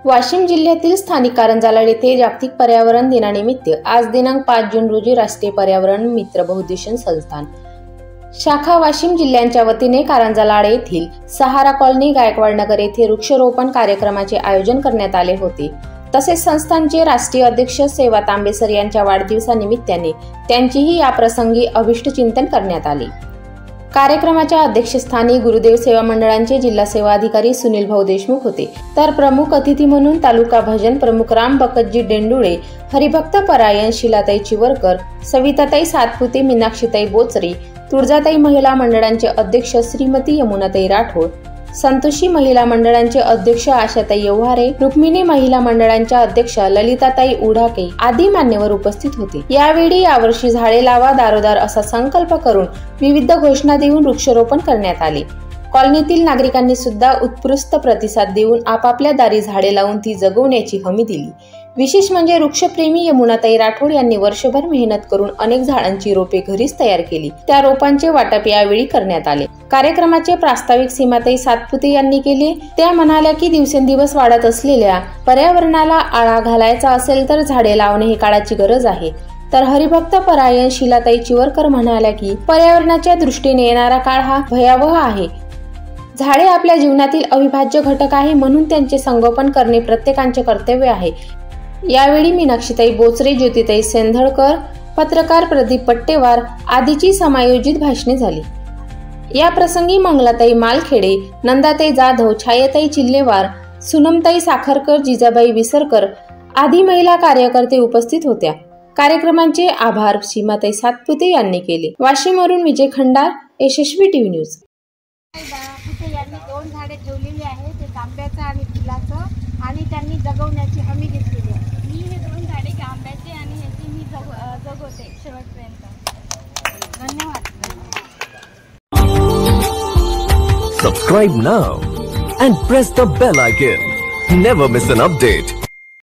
वाशिम जिल्ह्यातील स्थानिक कारंजालाड येथे जागतिक पर्यावरण दिनानिमित्त आज दिनांक 5 जून रोजी राष्ट्रीय पर्यावरण मित्र बहुउद्देशीय संस्थान शाखा वाशिम जिल्ह्यांच्या वतीने कारंजालाड येथील सहारा कॉलनी गायकवाड नगर येथे वृक्षारोपण कार्यक्रमाचे आयोजन करण्यात आले होते। तसेच संस्थानचे राष्ट्रीय अध्यक्ष सेवा तांबेसर यांच्या वाढदिवसानिमित्ताने त्यांचीही या प्रसंगी अभिष्ट चिंतन करण्यात आले। कार्यक्रमाच्या अध्यक्षस्थानी गुरुदेव सेवा मंडळांचे जिल्हा सेवा अधिकारी सुनील भाऊ देशमुख होते, तर प्रमुख अतिथी म्हणून तालुका भजन प्रमुख राम बकतजी डेंडुळे, हरिभक्त परायण शीलाताई चिवरकर, सविताताई सातपुते, मीनाक्षीताई बोचरे, तुळजाताई महिला मंडळांचे अध्यक्ष श्रीमती यमुनाताई राठोड, संतोषी महिला मंडळांचे अध्यक्ष आशाताई यवहारे, रुक्मिणी महिला मंडळांच्या अध्यक्ष ललिताताई उढाके आदी मान्यवर उपस्थित होते। यावेळी यावर्षी झाडे लावा दारोदार असा संकल्प करून विविध घोषणा देऊन वृक्षारोपण करण्यात आले। कॉलनीतील नागरिकांनी सुद्धा उत्कृष्ट प्रतिसाद देऊन आपापल्या दारी झाडे लावून ती जगवण्याची हमी दिली। विशेष म्हणजे वृक्षप्रेमी यमुनाताई राठोड यांनी वर्षभर मेहनत करून अनेक झाडांची रोपे घरीच तयार केली। त्या रोपांचे वाटप यावेळी करण्यात आले। कार्यक्रमाचे प्रास्ताविक सीमाताई सातपुते यांनी केले। त्या म्हणाल्या की दिवसेंदिवस वाढत असलेल्या पर्यावरणाला आळा घालायचा असेल तर झाडे लावणे ही काळाची गरज आहे। तर हरिभक्त परायण शीलाताई चिवरकर म्हणाल्या की पर्यावरणाच्या दृष्टीने येणारा काळ हा भयावह आहे। झाडे आपल्या जीवनातील अविभाज्य घटक आहे, म्हणून त्यांचे संगोपन करणे प्रत्येकाचे कर्तव्य आहे। यावेळी मीनाक्षीताई बोचरे, ज्योतिताई सेंधळकर, पत्रकार प्रदीप पट्टेवार आदीची समायोजित भाषणे झाली। या प्रसंगी मंगलाताई मालखेडे, नंदाताई जाधव, छायाताई चिल्लेवार, सुनमताई साखरकर, जिजाबाई विसरकर आदी महिला कार्यकर्ते उपस्थित होत्या। कार्यक्रमाचे आभार सीमाताई सातपुते यांनी केले। वाशिमवरून विजय खंडार, यशस्वी टीव्ही न्यूज। यांनी 2 झाडे ठेवलेली आहेत, ते आंब्याचं आणि फुलाचं, आणि त्यांनी जगवण्याची हमी घेतलेली आहे। मी हे 2 झाडे आंब्याचे आणि ह्याची मी जगवते शेवटपर्यंत। धन्यवाद। Subscribe now and press the bell icon. Never miss an update.